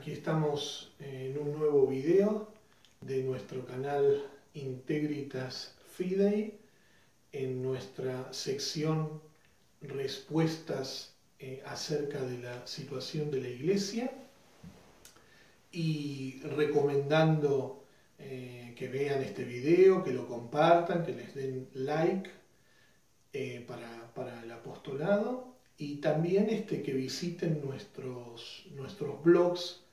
Aquí estamos en un nuevo video de nuestro canal Integritas Fidei, en nuestra sección respuestas acerca de la situación de la Iglesia, y recomendando que vean este video, que lo compartan, que les den like para el apostolado, y también que visiten nuestros blogs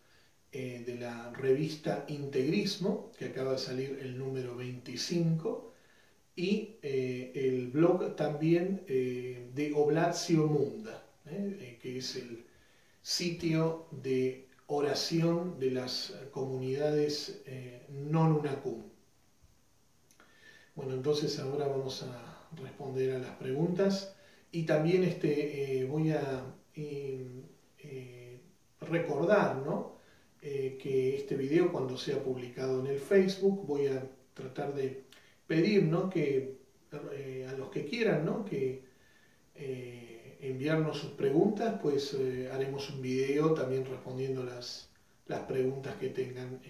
de la revista Integrismo, que acaba de salir el número 25, y el blog también de Oblatio Munda, que es el sitio de oración de las comunidades non unacum. Bueno, entonces ahora vamos a responder a las preguntas, y también voy a recordar, ¿no? Que este video, cuando sea publicado en el Facebook, voy a tratar de pedir, ¿no? Que a los que quieran, ¿no? Que enviarnos sus preguntas, pues haremos un video también respondiendo las preguntas que tengan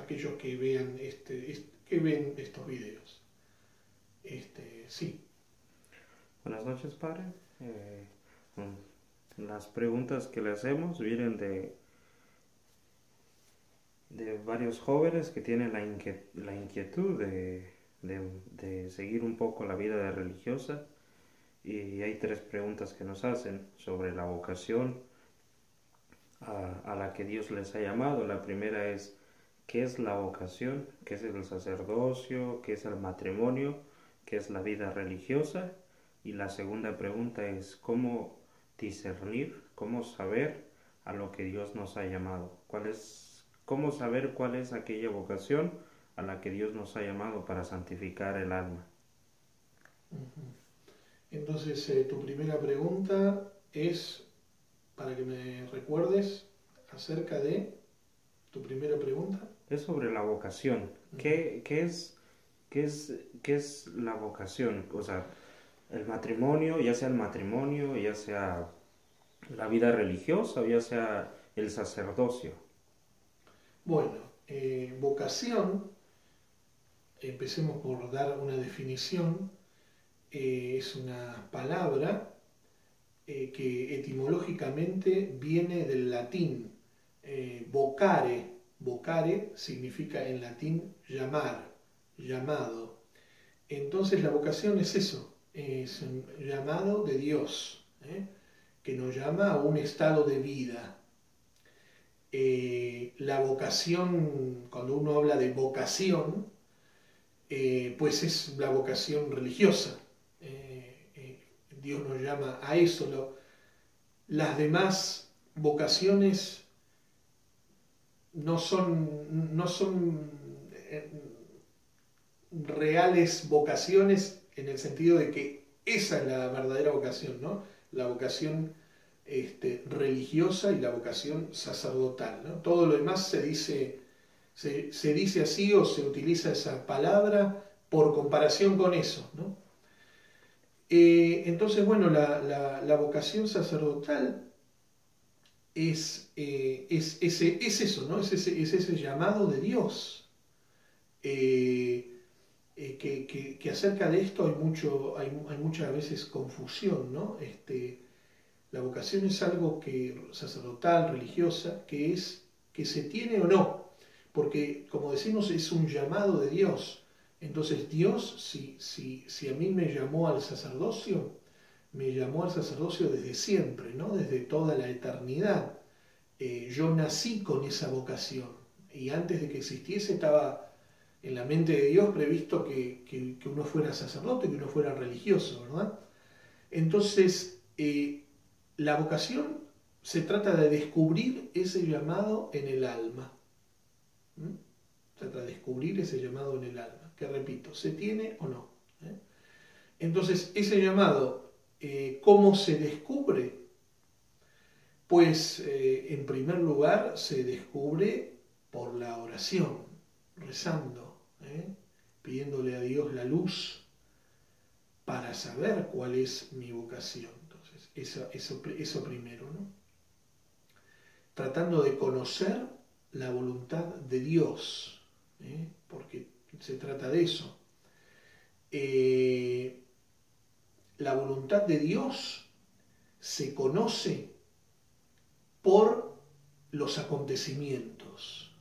aquellos que vean que ven estos videos. Sí. Buenas noches, padre. Las preguntas que le hacemos vienen de varios jóvenes que tienen la inquietud de seguir un poco la vida religiosa, y hay tres preguntas que nos hacen sobre la vocación a la que Dios les ha llamado. La primera es: ¿qué es la vocación? ¿Qué es el sacerdocio? ¿Qué es el matrimonio? ¿Qué es la vida religiosa? Y la segunda pregunta es: ¿cómo discernir, cómo saber a lo que Dios nos ha llamado? ¿Cómo saber cuál es aquella vocación a la que Dios nos ha llamado para santificar el alma? Entonces, tu primera pregunta es, para que me recuerdes, acerca de tu primera pregunta. Es sobre la vocación. ¿Qué es la vocación? O sea, el matrimonio, ya sea la vida religiosa, o ya sea el sacerdocio. Bueno, vocación, empecemos por dar una definición. Es una palabra que etimológicamente viene del latín vocare. Vocare significa en latín llamar, llamado. Entonces la vocación es eso, es un llamado de Dios, que nos llama a un estado de vida. La vocación, cuando uno habla de vocación, pues es la vocación religiosa. Dios nos llama a eso. Las demás vocaciones no son reales vocaciones, en el sentido de que esa es la verdadera vocación, ¿no? La vocación religiosa y la vocación sacerdotal, ¿no? Todo lo demás se dice así, o se utiliza esa palabra por comparación con eso, ¿no? Entonces, bueno, la vocación sacerdotal es eso, ¿no? Es ese llamado de Dios. Que acerca de esto hay muchas veces confusión, ¿no? La vocación es algo sacerdotal, religiosa, que se tiene o no, porque, como decimos, es un llamado de Dios. Entonces Dios, si a mí me llamó al sacerdocio, me llamó al sacerdocio desde siempre, ¿no? Desde toda la eternidad. Yo nací con esa vocación, y antes de que existiese estaba en la mente de Dios previsto que uno fuera sacerdote, que uno fuera religioso, ¿verdad? Entonces, la vocación se trata de descubrir ese llamado en el alma. Trata de descubrir ese llamado en el alma, que, repito, ¿se tiene o no? Entonces, ese llamado, ¿cómo se descubre? Pues, en primer lugar, se descubre por la oración, rezando, pidiéndole a Dios la luz para saber cuál es mi vocación. Entonces, eso primero, ¿no? tratando de conocer la voluntad de Dios, porque se trata de eso. La voluntad de Dios se conoce por los acontecimientos,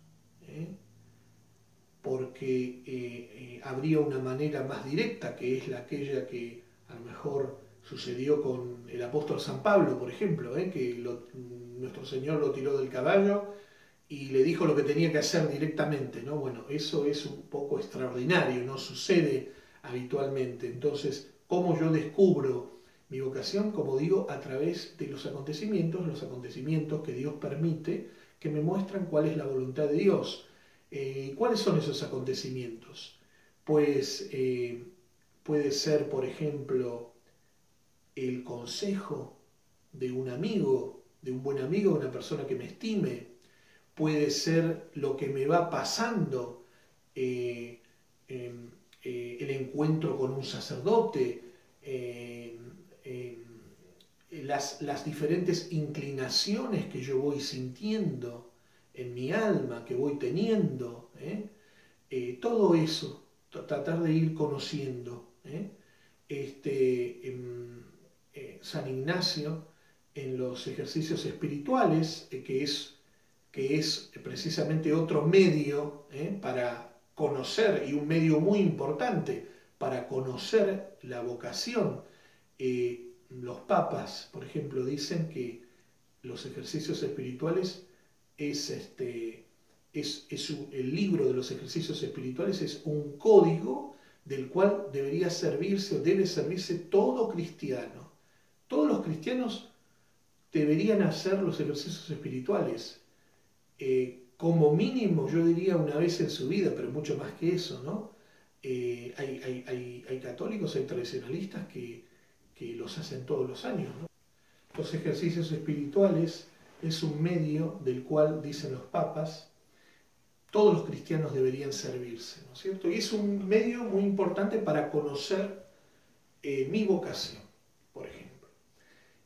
porque habría una manera más directa, que es aquella que a lo mejor sucedió con el apóstol San Pablo, por ejemplo, que nuestro Señor lo tiró del caballo y le dijo lo que tenía que hacer directamente, ¿no? Bueno, eso es un poco extraordinario, no sucede habitualmente. Entonces, ¿cómo yo descubro mi vocación? Como digo, a través de los acontecimientos que Dios permite, que me muestran cuál es la voluntad de Dios. ¿Cuáles son esos acontecimientos? Pues puede ser, por ejemplo, el consejo de un amigo, de un buen amigo, de una persona que me estime. Puede ser lo que me va pasando, el encuentro con un sacerdote, las diferentes inclinaciones que yo voy sintiendo en mi alma, que voy teniendo, todo eso, tratar de ir conociendo. San Ignacio, en los ejercicios espirituales, que es precisamente otro medio para conocer, y un medio muy importante para conocer la vocación. Los papas, por ejemplo, dicen que los ejercicios espirituales el libro de los ejercicios espirituales es un código del cual debería servirse o debe servirse todo cristiano. Todos los cristianos deberían hacer los ejercicios espirituales. Como mínimo, yo diría una vez en su vida, pero mucho más que eso, ¿no? Hay católicos, hay tradicionalistas que los hacen todos los años, ¿no? Los ejercicios espirituales es un medio del cual, dicen los papas, todos los cristianos deberían servirse, ¿no es cierto? Y es un medio muy importante para conocer mi vocación, por ejemplo.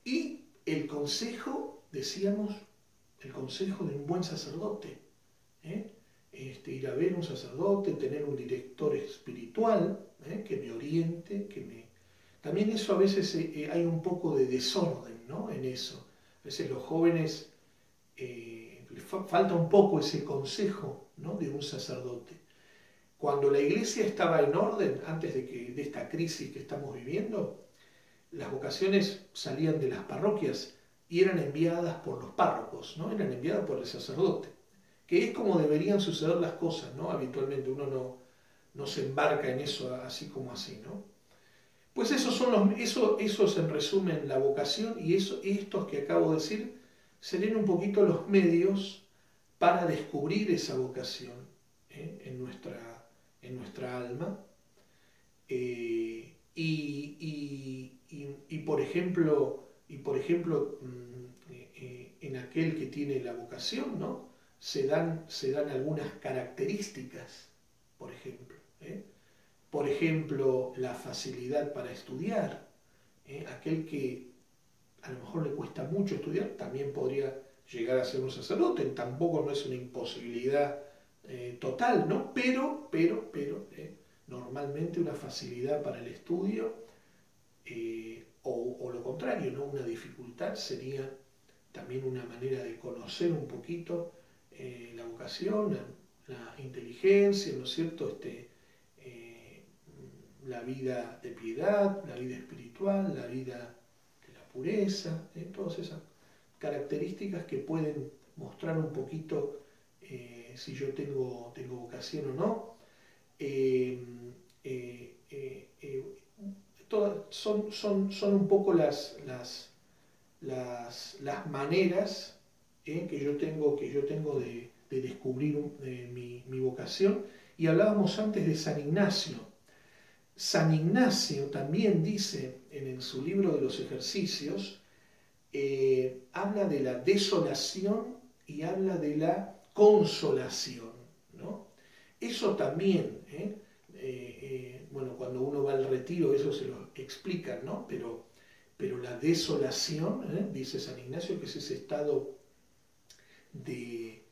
Y el consejo, decíamos, el consejo de un buen sacerdote, ir a ver un sacerdote, tener un director espiritual que me oriente, También eso a veces hay un poco de desorden, ¿no? En eso. A veces los jóvenes les falta un poco ese consejo, ¿no? De un sacerdote. Cuando la iglesia estaba en orden, antes de esta crisis que estamos viviendo, las vocaciones salían de las parroquias y eran enviadas por los párrocos, ¿no? Eran enviadas por el sacerdote, que es como deberían suceder las cosas, ¿no? Habitualmente uno no se embarca en eso así como así, ¿no? Pues eso es en resumen la vocación, y estos que acabo de decir serían un poquito los medios para descubrir esa vocación en nuestra alma. Por ejemplo, en aquel que tiene la vocación, ¿no? se dan algunas características, por ejemplo. Por ejemplo, la facilidad para estudiar. Aquel que a lo mejor le cuesta mucho estudiar también podría llegar a ser un sacerdote. Tampoco no es una imposibilidad total, ¿no? Pero normalmente una facilidad para el estudio o lo contrario, ¿no? Una dificultad sería también una manera de conocer un poquito la vocación, la inteligencia, ¿no es cierto? La vida de piedad, la vida espiritual, la vida de la pureza, todas esas características que pueden mostrar un poquito si yo tengo vocación o no. Son un poco las maneras que yo tengo de descubrir mi vocación. Y hablábamos antes de San Ignacio. San Ignacio también dice en su libro de los ejercicios, habla de la desolación y habla de la consolación, ¿no? Eso también, bueno, cuando uno va al retiro eso se lo explican, ¿no? Pero la desolación, dice San Ignacio, que es ese estado de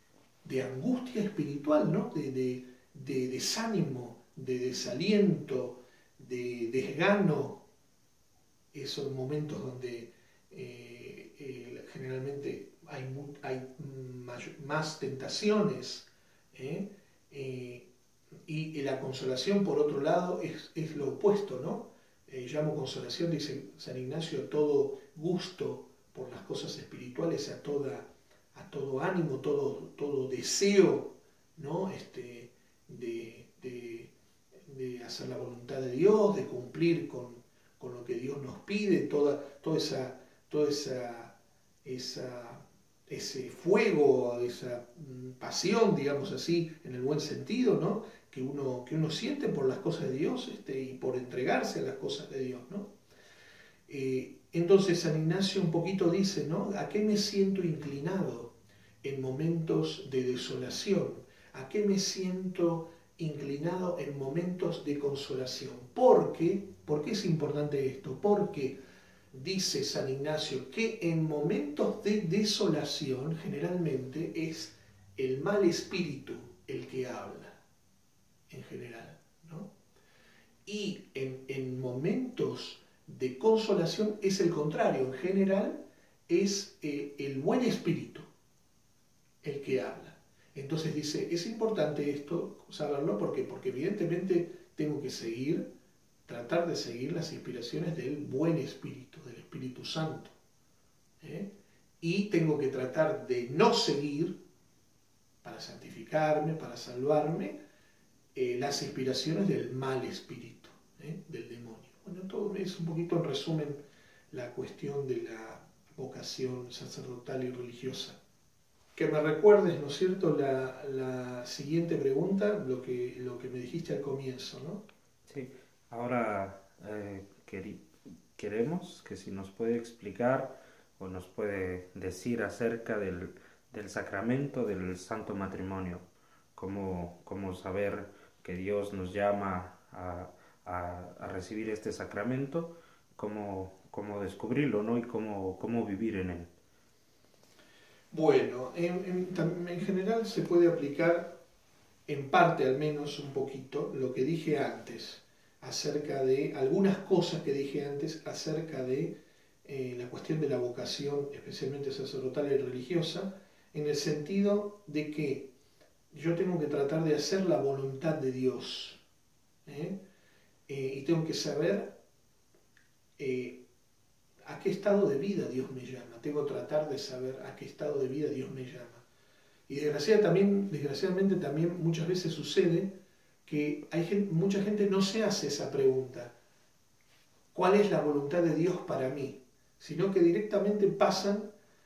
angustia espiritual, ¿no? De desánimo, de desaliento, de desgano. Esos momentos donde generalmente hay más tentaciones, ¿eh? Y la consolación, por otro lado, es lo opuesto, ¿no? Llamo consolación, dice San Ignacio, a todo gusto por las cosas espirituales, a todo ánimo, todo deseo, ¿no? De hacer la voluntad de Dios, de cumplir con lo que Dios nos pide, toda ese fuego, esa pasión, digamos así, en el buen sentido, ¿no? que uno siente por las cosas de Dios, y por entregarse a las cosas de Dios, ¿no? Entonces San Ignacio un poquito dice, ¿no? ¿A qué me siento inclinado en momentos de desolación? ¿A qué me siento inclinado en momentos de consolación? ¿Por qué es importante esto? Porque dice San Ignacio que en momentos de desolación generalmente es el mal espíritu el que habla, en general, ¿no? Y en momentos de consolación es el contrario, en general es el buen espíritu el que habla. Entonces dice, es importante esto, saberlo, porque evidentemente tengo que tratar de seguir las inspiraciones del buen espíritu, del Espíritu Santo. Y tengo que tratar de no seguir, para santificarme, para salvarme, las inspiraciones del mal espíritu, del demonio. Bueno, todo es un poquito en resumen la cuestión de la vocación sacerdotal y religiosa. Que me recuerdes, ¿no es cierto?, la siguiente pregunta, lo que me dijiste al comienzo, ¿no? Sí, ahora queremos que si nos puede explicar o nos puede decir acerca del sacramento del Santo Matrimonio, cómo saber que Dios nos llama a recibir este sacramento, cómo descubrirlo, ¿no? Y cómo vivir en él. Bueno, en general se puede aplicar, en parte al menos un poquito, lo que dije antes, acerca de algunas cosas que dije antes acerca de la cuestión de la vocación, especialmente sacerdotal y religiosa, en el sentido de que yo tengo que tratar de hacer la voluntad de Dios, y tengo que saber a qué estado de vida Dios me llama. Tengo que tratar de saber a qué estado de vida Dios me llama. Y desgraciadamente también muchas veces sucede que mucha gente no se hace esa pregunta. ¿Cuál es la voluntad de Dios para mí? Sino que directamente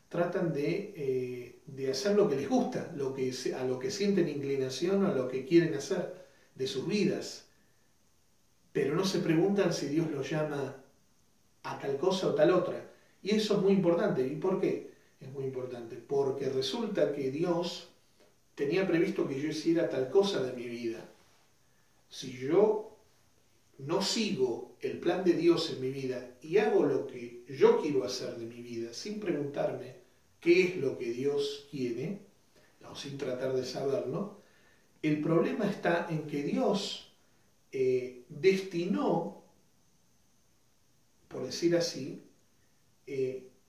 tratan de hacer lo que les gusta, a lo que sienten inclinación, a lo que quieren hacer de sus vidas. Pero no se preguntan si Dios los llama a tal cosa o tal otra. Y eso es muy importante. ¿Y por qué es muy importante? Porque resulta que Dios tenía previsto que yo hiciera tal cosa de mi vida. Si yo no sigo el plan de Dios en mi vida y hago lo que yo quiero hacer de mi vida sin preguntarme qué es lo que Dios quiere, o sin tratar de saberlo, el problema está en que Dios destinó, por decir así,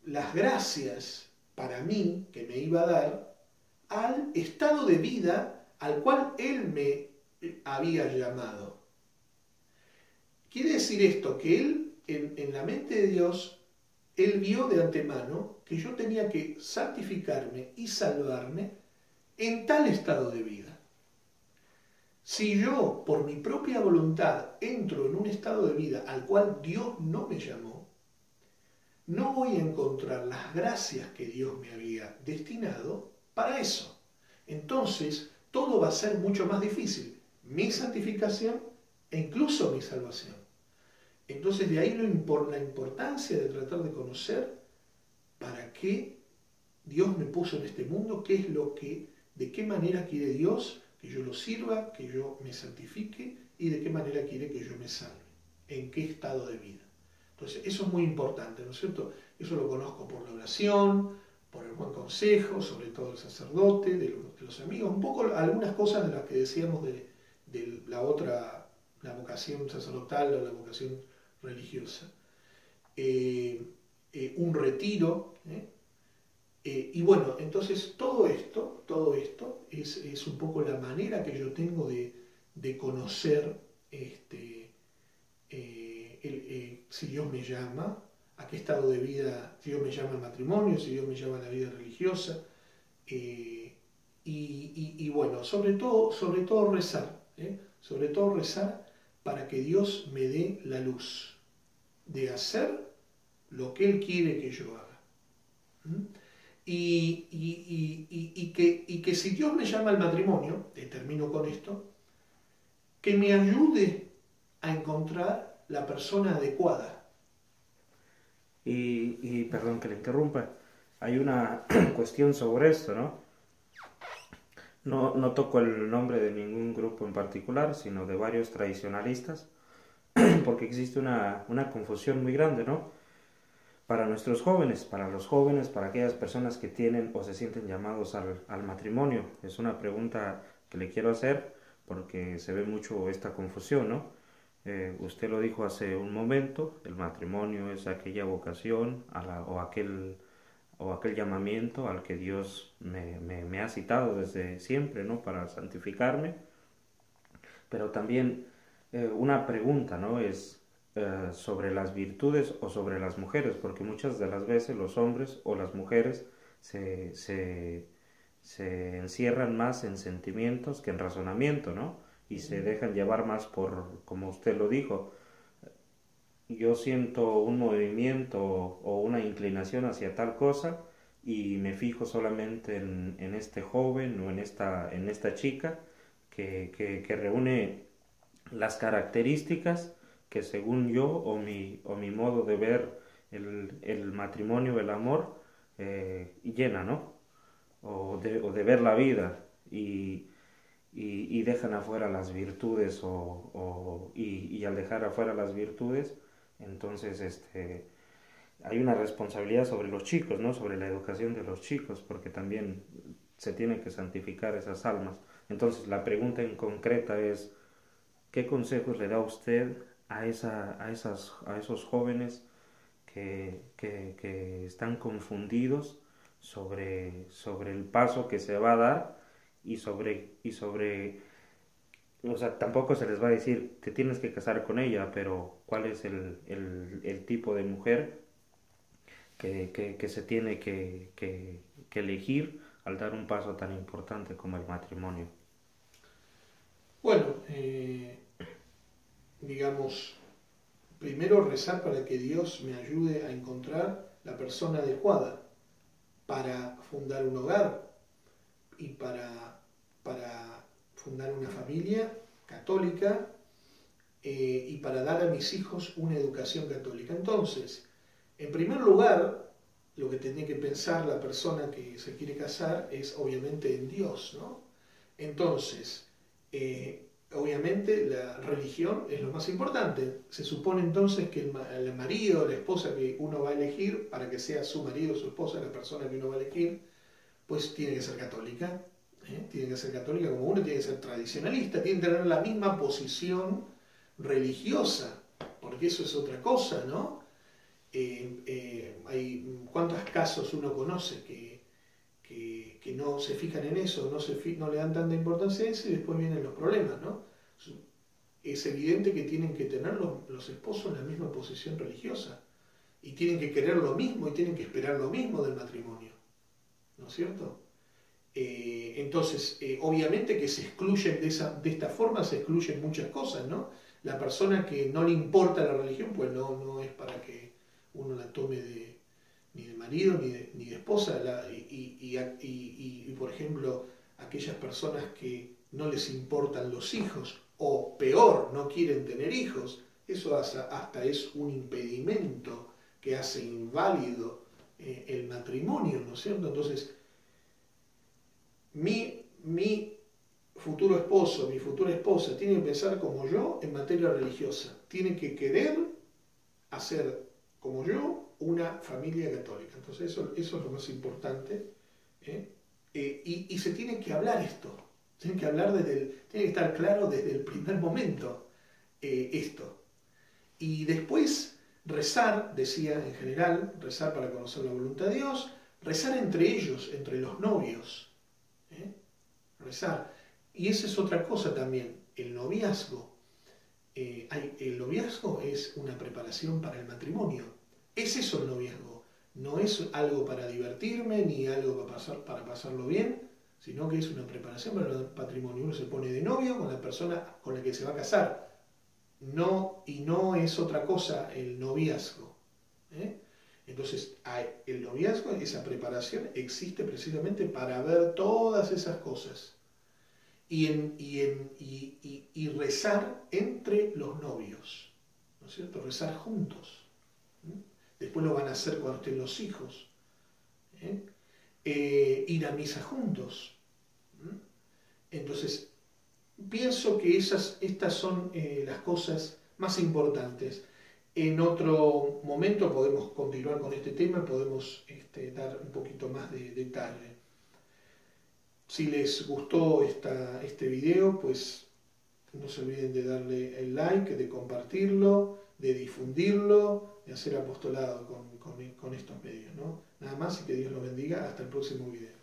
las gracias para mí que me iba a dar al estado de vida al cual Él me había llamado. Quiere decir esto, que Él, en la mente de Dios, Él vio de antemano que yo tenía que santificarme y salvarme en tal estado de vida. Si yo, por mi propia voluntad, entro en un estado de vida al cual Dios no me llamó, no voy a encontrar las gracias que Dios me había destinado para eso. Entonces, todo va a ser mucho más difícil. Mi santificación e incluso mi salvación. Entonces, de ahí la importancia de tratar de conocer para qué Dios me puso en este mundo, de qué manera quiere Dios que yo lo sirva, que yo me santifique y de qué manera quiere que yo me salve, en qué estado de vida. Entonces, eso es muy importante, ¿no es cierto? Eso lo conozco por la oración, por el buen consejo, sobre todo el sacerdote, de los amigos, un poco algunas cosas de las que decíamos de la otra, la vocación sacerdotal o la vocación religiosa. Un retiro, y bueno, entonces todo esto es un poco la manera que yo tengo de conocer si Dios me llama, a qué estado de vida, si Dios me llama al matrimonio, si Dios me llama a la vida religiosa, y bueno, sobre todo rezar, sobre todo rezar para que Dios me dé la luz de hacer lo que Él quiere que yo haga. Y que si Dios me llama al matrimonio, termino con esto, que me ayude a encontrar la persona adecuada. Y perdón que le interrumpa, hay una cuestión sobre esto, ¿no? No toco el nombre de ningún grupo en particular, sino de varios tradicionalistas, porque existe una confusión muy grande, ¿no? Para nuestros jóvenes, para los jóvenes, para aquellas personas que tienen o se sienten llamados al matrimonio. Es una pregunta que le quiero hacer porque se ve mucho esta confusión, ¿no? Usted lo dijo hace un momento, el matrimonio es aquella vocación o aquel llamamiento al que Dios me ha citado desde siempre, ¿no? Para santificarme. Pero también una pregunta, ¿no? Es sobre las virtudes o sobre las mujeres, porque muchas de las veces los hombres o las mujeres se encierran más en sentimientos que en razonamiento, ¿no? Y se dejan llevar más por, como usted lo dijo, yo siento un movimiento o una inclinación hacia tal cosa y me fijo solamente en este joven o en esta chica que reúne las características que según yo o mi modo de ver el matrimonio, el amor, llena, ¿no? O de ver la vida y dejan afuera las virtudes y al dejar afuera las virtudes, entonces hay una responsabilidad sobre los chicos, ¿no? Sobre la educación de los chicos, porque también se tienen que santificar esas almas. Entonces la pregunta en concreta es, ¿qué consejos le da usted a esos jóvenes que están confundidos sobre el paso que se va a dar y sobre, o sea, tampoco se les va a decir, te tienes que casar con ella, pero cuál es el tipo de mujer que se tiene que elegir al dar un paso tan importante como el matrimonio? Bueno, digamos, primero rezar para que Dios me ayude a encontrar la persona adecuada para fundar un hogar y para fundar una familia católica y para dar a mis hijos una educación católica. Entonces, en primer lugar, lo que tiene que pensar la persona que se quiere casar es obviamente en Dios, ¿no? Entonces, obviamente la religión es lo más importante. Se supone entonces que el marido o la esposa que uno va a elegir, para que sea su marido o su esposa, la persona que uno va a elegir, pues tiene que ser católica. Tiene que ser católica como uno, tiene que ser tradicionalista, tiene que tener la misma posición religiosa, porque eso es otra cosa, ¿no? ¿Cuántos casos uno conoce que no se fijan en eso, no le dan tanta importancia a eso y después vienen los problemas, ¿no? Es evidente que tienen que tener los esposos en la misma posición religiosa y tienen que querer lo mismo y tienen que esperar lo mismo del matrimonio, ¿no es cierto? Entonces, obviamente que se excluyen de esta forma, se excluyen muchas cosas, ¿no? La persona que no le importa la religión, pues no es para que uno la tome ni de marido ni de esposa. Y, por ejemplo, aquellas personas que no les importan los hijos, o peor, no quieren tener hijos, eso hasta es un impedimento que hace inválido el matrimonio, ¿no es cierto? Entonces, mi futuro esposo, mi futura esposa, tiene que pensar como yo en materia religiosa. Tiene que querer hacer como yo una familia católica. Entonces eso es lo más importante. Y se tiene que hablar esto. Tiene que hablar tiene que estar claro desde el primer momento esto. Y después rezar, decía en general, rezar para conocer la voluntad de Dios, rezar entre ellos, entre los novios. Rezar. Y esa es otra cosa también, el noviazgo. El noviazgo es una preparación para el matrimonio. Es eso el noviazgo. No es algo para divertirme ni algo para pasarlo bien, sino que es una preparación para el matrimonio. Uno se pone de novio con la persona con la que se va a casar. Y no es otra cosa el noviazgo. Entonces, el noviazgo, esa preparación, existe precisamente para ver todas esas cosas. Y rezar entre los novios, ¿no es cierto? Rezar juntos. Después lo van a hacer cuando estén los hijos. Ir a misa juntos. Entonces, pienso que estas son las cosas más importantes. En otro momento podemos continuar con este tema, podemos dar un poquito más de detalle. Si les gustó este video, pues no se olviden de darle el like, de compartirlo, de difundirlo, de hacer apostolado con estos medios, ¿no? Nada más y que Dios los bendiga. Hasta el próximo video.